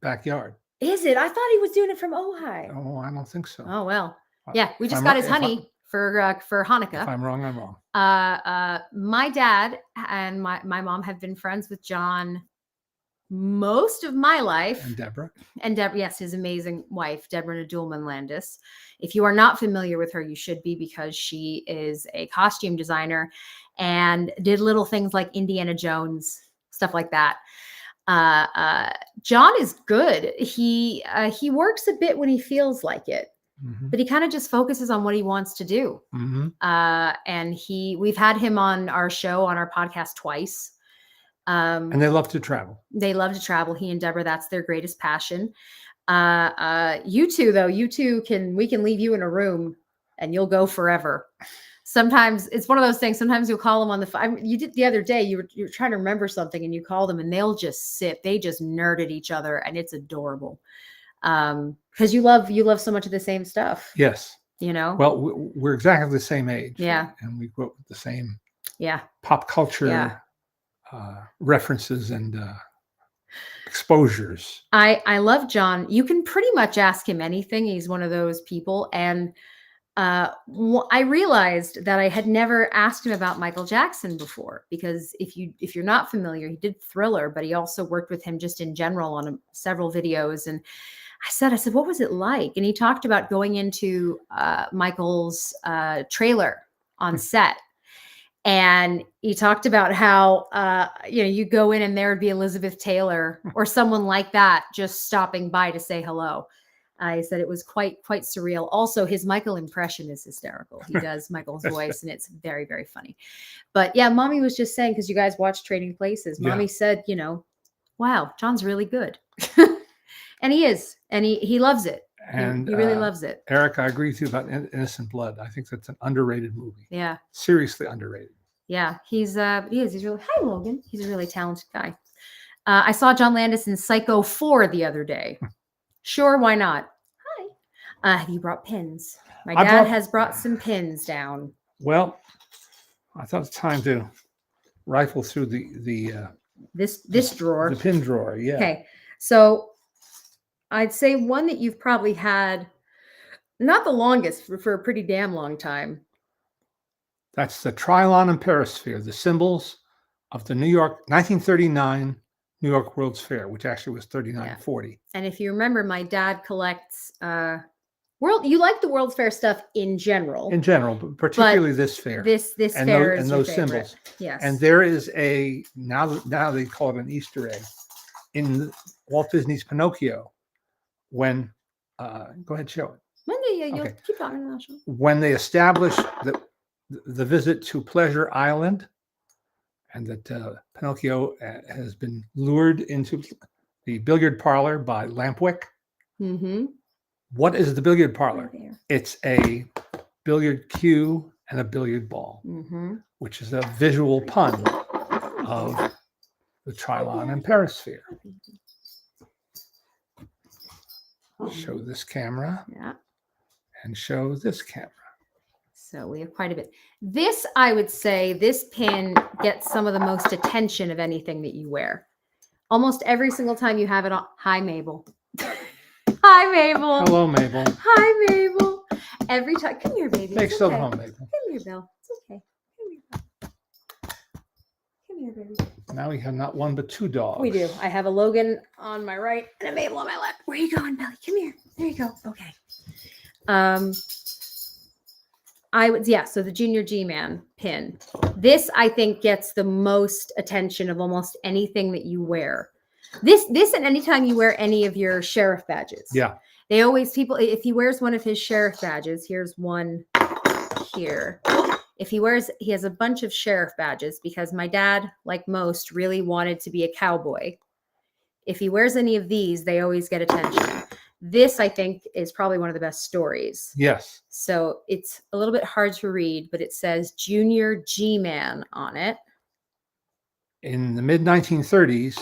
Backyard. Is it? I thought he was doing it from Ojai. Oh, I don't think so. Oh, well. Yeah, we just got his honey for Hanukkah. If I'm wrong, I'm wrong. My dad and my mom have been friends with John most of my life. And Deborah, yes, his amazing wife, Deborah Nadulman Landis. If you are not familiar with her, you should be, because she is a costume designer and did little things like Indiana Jones, stuff like that. John is good. He works a bit when he feels like it, but he kind of just focuses on what he wants to do. And we've had him on our show, on our podcast twice. And they love to travel. They love to travel. He and Deborah, that's their greatest passion. You two, though, we can leave you in a room and you'll go forever. Sometimes it's one of those things. Sometimes you'll call them on the phone. You did the other day. You were trying to remember something and you call them and they'll just sit. They just nerd at each other and it's adorable. Because you love so much of the same stuff. Yes. You know. Well, we're exactly the same age. Yeah. And we grew up with the same. Yeah. Pop culture references and exposures. I love John. You can pretty much ask him anything. He's one of those people. And I realized that I had never asked him about Michael Jackson before, because if you're not familiar, he did Thriller, but he also worked with him just in general on several videos. And I said, what was it like? And he talked about going into Michael's trailer on set. And he talked about how, you go in and there would be Elizabeth Taylor or someone like that just stopping by to say hello. He said it was quite surreal. Also, his Michael impression is hysterical. He does Michael's voice, and it's very, very funny. But yeah, Mommy was just saying, because you guys watched Trading Places, Mommy said, wow, John's really good. And he is. And he loves it. And he really loves it. Eric, I agree with you about Innocent Blood. I think that's an underrated movie. Yeah. Seriously underrated. Yeah. He's really, hi, Logan. He's a really talented guy. I saw John Landis in Psycho 4 the other day. Sure, why not? Hi. Have you brought pins? My dad has brought some pins down. Well, I thought it's time to rifle through this drawer. The pin drawer, yeah. Okay. So I'd say one that you've probably had, not the longest, for a pretty damn long time. That's the Trilon and Perisphere, the symbols of the New York 1939 New York World's Fair, which actually was $39.40. And if you remember, my dad collects you like the World's Fair stuff in general. In general, but particularly this fair. This and fair those, is and your those favorite. symbols. Yes. And there is now they call it an Easter egg in Walt Disney's Pinocchio when go ahead, show it. You'll Okay. keep talking. When they established the visit to Pleasure Island, and that Pinocchio has been lured into the billiard parlor by Lampwick. Mm-hmm. What is the billiard parlor? Right there. It's a billiard cue and a billiard ball, which is a visual pun of the Trilon and Perisphere. Show this camera. Yeah. And show this camera. So we have quite a bit. This, I would say, this pin gets some of the most attention of anything that you wear. Almost every single time you have it on. Hi, Mabel. Hi, Mabel. Hello, Mabel. Hi, Mabel. Every time. Come here, baby. Make yourself home, Mabel. Come here, Bill. It's okay. Come here, Bill. Come here, baby. Now we have not one but two dogs. We do. I have a Logan on my right and a Mabel on my left. Where are you going, Billy? Come here. There you go. Okay. So the Junior G-Man pin. This, I think, gets the most attention of almost anything that you wear. This and anytime you wear any of your sheriff badges. Yeah. They always, if he wears one of his sheriff badges, here's one here. If he has a bunch of sheriff badges because my dad, like most, really wanted to be a cowboy. If he wears any of these, they always get attention. This, I think, is probably one of the best stories. Yes. So it's a little bit hard to read, but it says Junior G-Man on it. In the mid-1930s,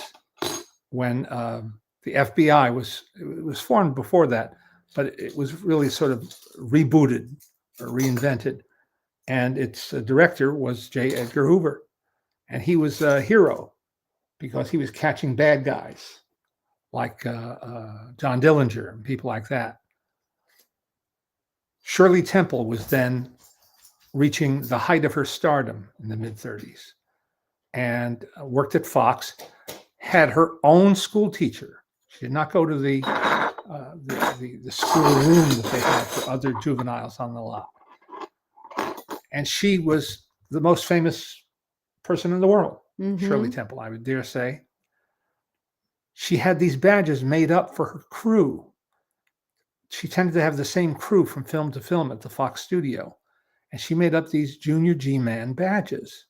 when the FBI was formed before that, but it was really sort of rebooted or reinvented. And its director was J. Edgar Hoover. And he was a hero because he was catching bad guys like John Dillinger and people like that. Shirley Temple was then reaching the height of her stardom in the mid-30s and worked at Fox, had her own school teacher. She did not go to the school room that they had for other juveniles on the lot. And she was the most famous person in the world, Shirley Temple, I would dare say. She had these badges made up for her crew. She tended to have the same crew from film to film at the Fox studio. And she made up these Junior G-Man badges.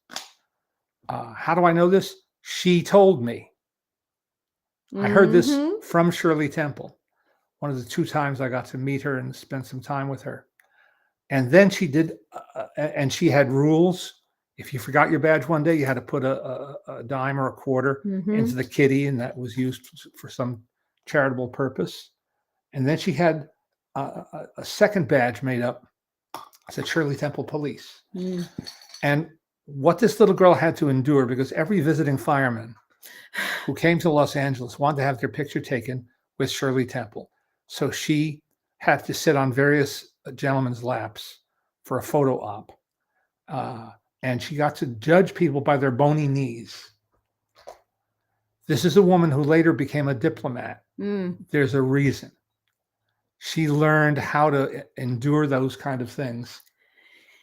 How do I know this? She told me. I heard this from Shirley Temple, one of the 2 times I got to meet her and spend some time with her. And then she did, and she had rules. If you forgot your badge one day, you had to put a dime or a quarter into the kitty, and that was used for some charitable purpose. And then she had a second badge made up. It said Shirley Temple Police. And what this little girl had to endure, because every visiting fireman who came to Los Angeles wanted to have their picture taken with Shirley Temple. So she had to sit on various gentlemen's laps for a photo op. And she got to judge people by their bony knees. This is a woman who later became a diplomat. There's a reason. She learned how to endure those kind of things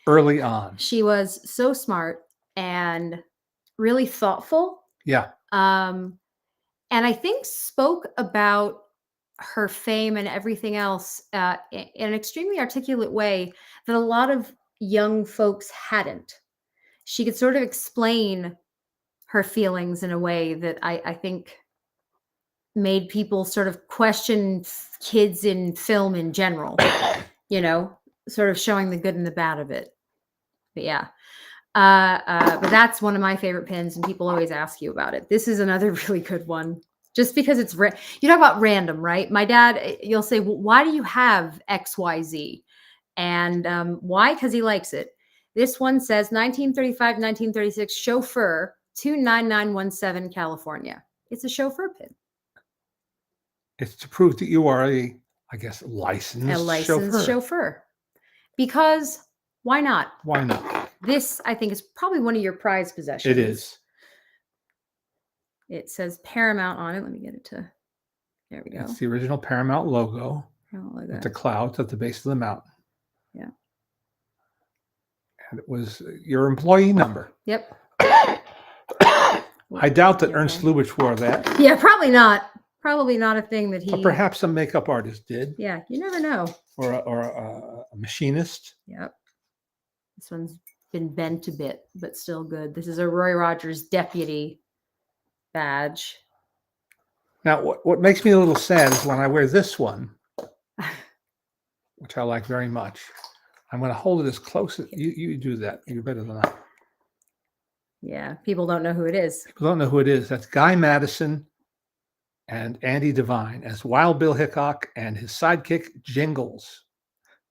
early on. She was so smart and really thoughtful. Yeah. And I think spoke about her fame and everything else in an extremely articulate way that a lot of young folks hadn't. She could sort of explain her feelings in a way that I think made people sort of question kids in film in general, sort of showing the good and the bad of it. But yeah. But that's one of my favorite pins, and people always ask you about it. This is another really good one, just because it's you talk about random, right? My dad, you'll say, well, why do you have XYZ? And why? Because he likes it. This one says 1935, 1936 chauffeur 29917 California. It's a chauffeur pin. It's to prove that you are a licensed chauffeur. Because why not? Why not? This, I think, is probably one of your prized possessions. It is. It says Paramount on it. Let me get it to. There we go. That's the original Paramount logo with the clouds at the base of the mountain. Yeah. And it was your employee number. Yep. I doubt that Ernst Lubitsch wore that. Yeah, probably not. Probably not a thing that he. But perhaps some makeup artist did. Yeah, you never know. Or a machinist. Yep. This one's been bent a bit, but still good. This is a Roy Rogers deputy badge. Now, what makes me a little sad is when I wear this one, which I like very much. I'm going to hold it as close as you do that. You're better than I. Yeah, people don't know who it is. People don't know who it is. That's Guy Madison and Andy Devine as Wild Bill Hickok and his sidekick Jingles.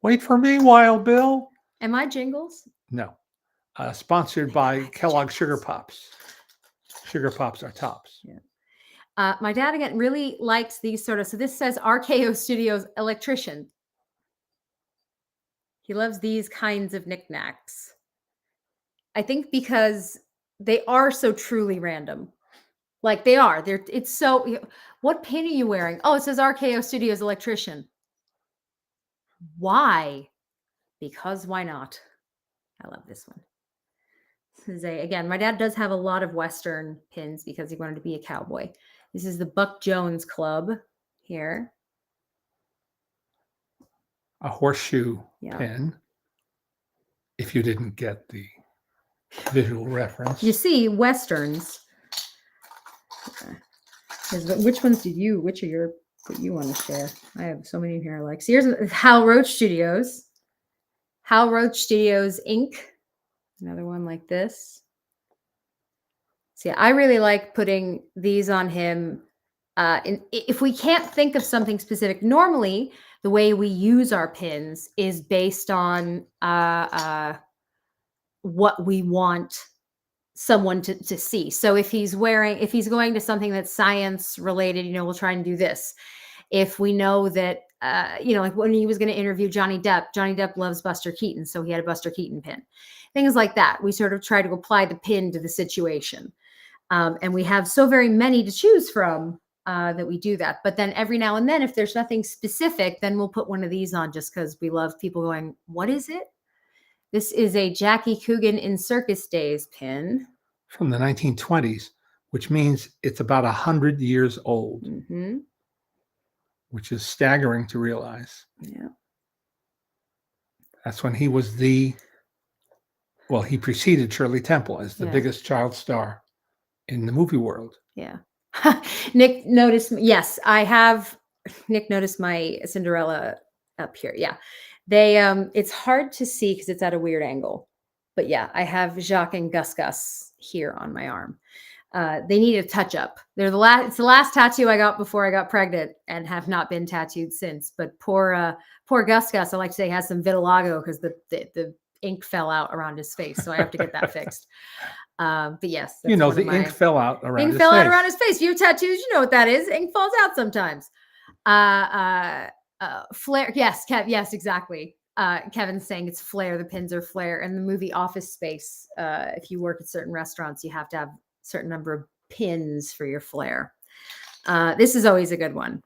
Wait for me, Wild Bill. Am I Jingles? No. Sponsored by Kellogg's Sugar Pops. Sugar Pops are tops. Yeah. My dad, again, really likes these sort of, so this says RKO Studios electrician. He loves these kinds of knickknacks. I think because they are so truly random. Like they are. It's so, what pin are you wearing? Oh, it says RKO Studios electrician. Why? Because why not? I love this one. This is again, my dad does have a lot of Western pins because he wanted to be a cowboy. This is the Buck Jones Club here. A horseshoe pin. If you didn't get the visual reference. You see, Westerns. Which ones which are your that you want to share? I have so many here I like. So here's Hal Roach Studios. Hal Roach Studios Inc. Another one like this. So yeah, I really like putting these on him. If we can't think of something specific, normally the way we use our pins is based on what we want someone to see. So if he's going to something that's science related, we'll try and do this. If we know that, like when he was going to interview Johnny Depp loves Buster Keaton. So he had a Buster Keaton pin, things like that. We sort of try to apply the pin to the situation. And we have so very many to choose from that we do that. But then every now and then, if there's nothing specific, then we'll put one of these on just because we love people going, what is it? This is a Jackie Coogan in Circus Days pin. From the 1920s, which means it's about 100 years old. Mm-hmm. Which is staggering to realize. Yeah. That's when he was he preceded Shirley Temple as the biggest child star in the movie world. Yeah. Nick noticed, yes, I have, Nick noticed my Cinderella up here. Yeah. They, it's hard to see because it's at a weird angle. But yeah, I have Jacques and Gus here on my arm. They need a touch up. It's the last tattoo I got before I got pregnant and have not been tattooed since. But poor Gus, I like to say, has some vitiligo because the ink fell out around his face. So I have to get that fixed. But yes, the ink fell out around his face. Out around his face. You have tattoos, you know what that is. Ink falls out sometimes. Flare. Yes, Kev. Yes, exactly. Kevin's saying it's flare. The pins are flare. And the movie Office Space, if you work at certain restaurants, you have to have a certain number of pins for your flare. This is always a good one.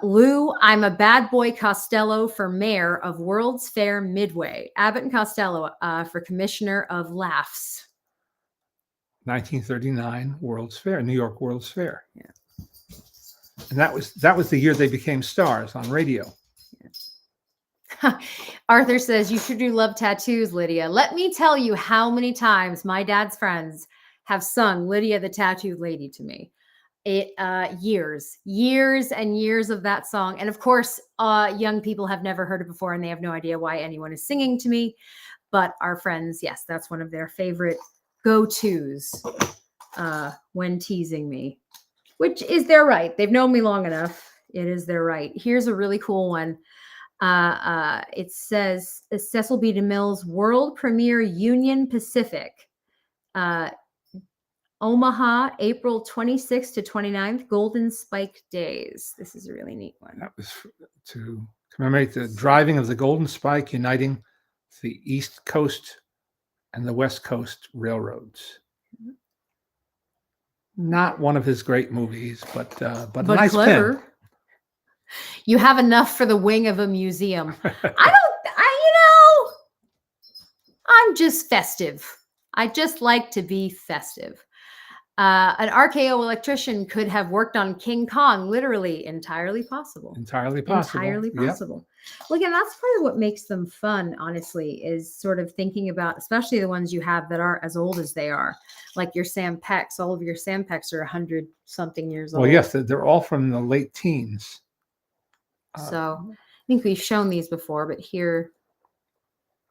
Lou, I'm a bad boy Costello for mayor of World's Fair Midway. Abbott and Costello for commissioner of laughs. 1939 World's Fair, New York World's Fair. Yeah. And that was the year they became stars on radio. Yeah. Arthur says, you sure do love tattoos, Lydia. Let me tell you how many times my dad's friends have sung Lydia the Tattooed Lady to me. Years and years of that song. And of course, young people have never heard it before and they have no idea why anyone is singing to me. But our friends, yes, that's one of their favorite go-tos when teasing me, which is their right. They've known me long enough. It is their right. Here's a really cool one. It says Cecil B. DeMille's world premiere Union Pacific. Omaha, April 26th to 29th, Golden Spike Days. This is a really neat one. That was to commemorate the driving of the Golden Spike, uniting the East Coast and the West Coast railroads. Not one of his great movies, but a But nice clever. pen. You have enough for the wing of a museum. I'm just festive. I just like to be festive. An RKO electrician could have worked on King Kong, literally entirely possible. Entirely possible. Entirely possible. Well, again, that's part of what makes them fun, honestly, is sort of thinking about, especially the ones you have that aren't as old as they are, like your Sam Pecks. All of your Sam Pecks are 100-something years old. Well, yes, they're all from the late teens. So I think we've shown these before, but here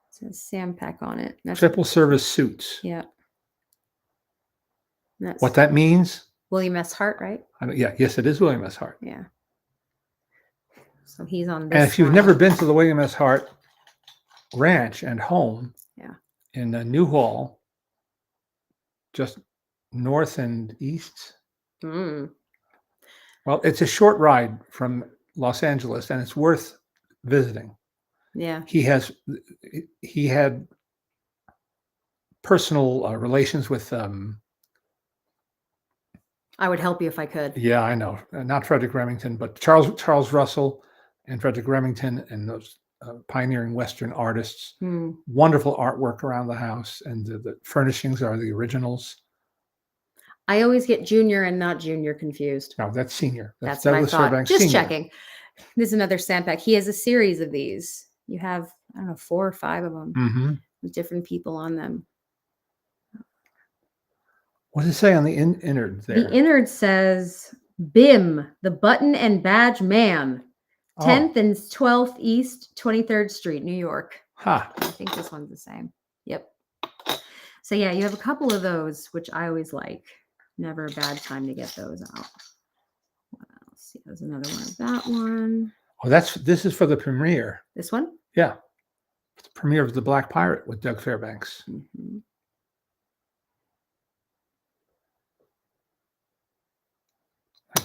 it says Sam Peck on it. That's triple service suits. Yeah. That's what that means? William S. Hart, right? Yes, it is William S. Hart. Yeah. So he's on this. And if you've never been to the William S. Hart ranch and home in Newhall, just north and east. Well, it's a short ride from Los Angeles, and it's worth visiting. Yeah. He had personal relations with I would help you if I could. Yeah, I know. Not Frederick Remington, but Charles Russell and Frederick Remington and those pioneering Western artists. Wonderful artwork around the house, and the furnishings are the originals. I always get junior and not junior confused. No, that's senior. That's what I thought. Fairbanks Just senior. checking. This is another Sam Peck. He has a series of these. You have, I don't know, 4 or 5 of them with different people on them. What does it say on the innard there? The innard says BIM, the Button and Badge Man, 10th and 12th East, 23rd Street, New York. I think this one's the same. Yep. So yeah, you have a couple of those, which I always like. Never a bad time to get those out. What else? See, there's another one of that one. Oh, this is for the premiere. This one? Yeah. The premiere of The Black Pirate with Doug Fairbanks.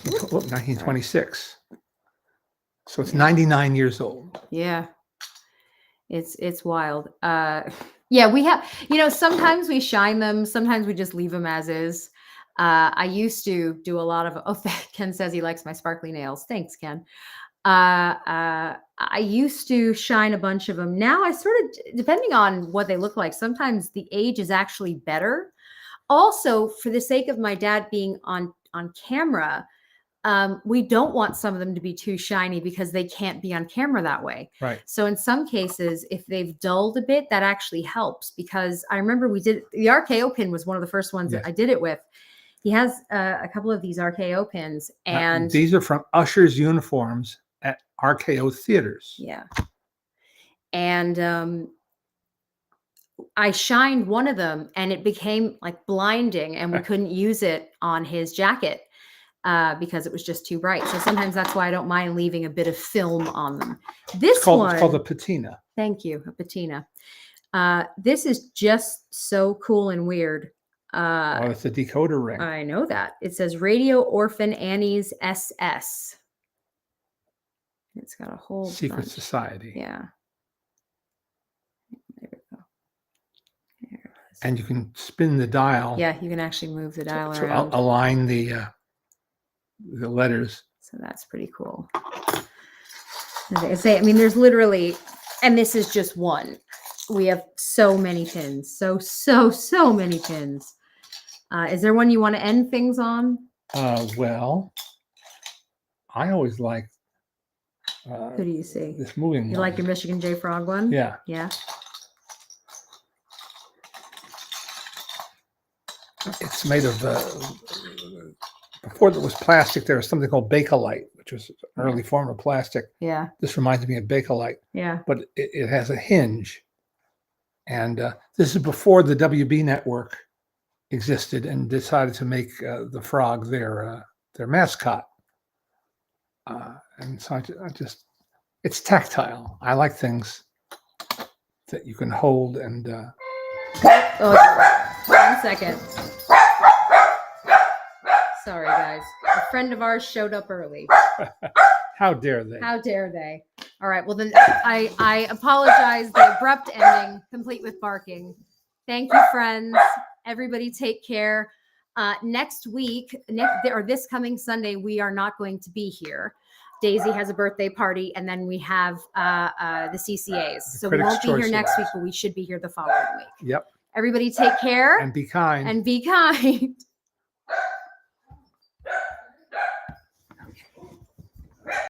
1926. So it's 99 years old. Yeah. It's wild. Yeah, we have, sometimes we shine them. Sometimes we just leave them as is. I used to do a lot of, Ken says he likes my sparkly nails. Thanks, Ken. I used to shine a bunch of them. Now I sort of, depending on what they look like, sometimes the age is actually better. Also, for the sake of my dad being on camera, we don't want some of them to be too shiny because they can't be on camera that way. Right. So in some cases, if they've dulled a bit, that actually helps, because I remember we did, the RKO pin was one of the first ones that I did it with. He has a couple of these RKO pins, and these are from ushers' uniforms at RKO theaters. Yeah. And I shined one of them and it became like blinding, and we couldn't use it on his jacket because it was just too bright. So sometimes that's why I don't mind leaving a bit of film on them. It's called a patina. Thank you, a patina. This is just so cool and weird. It's a decoder ring. I know that. It says Radio Orphan Annie's SS. It's got a whole secret bunch. society. Yeah. There we go. There it is. And you can spin the dial. Yeah, you can actually move the dial to around. align the letters. So that's pretty cool. I mean, there's literally, and this is just one. We have so many pins. So many pins. Is there one you want to end things on? Well, I always like. Who do you see? This moving one. You like your Michigan J. Frog one? Yeah. Yeah. It's made of, before there was plastic, there was something called Bakelite, which was an early form of plastic. Yeah. This reminds me of Bakelite. Yeah. But it has a hinge. And this is before the WB network existed and decided to make the frog their mascot. And so I just, it's tactile. I like things that you can hold and. Oh, 1 second. Sorry, guys. A friend of ours showed up early. How dare they? How dare they? All right. Well, then I apologize. The abrupt ending, complete with barking. Thank you, friends. Everybody take care. Next week, or this coming Sunday, we are not going to be here. Daisy has a birthday party, and then we have the CCAs. So we won't be here next week, but we should be here the following week. Yep. Everybody take care. And be kind. And be kind.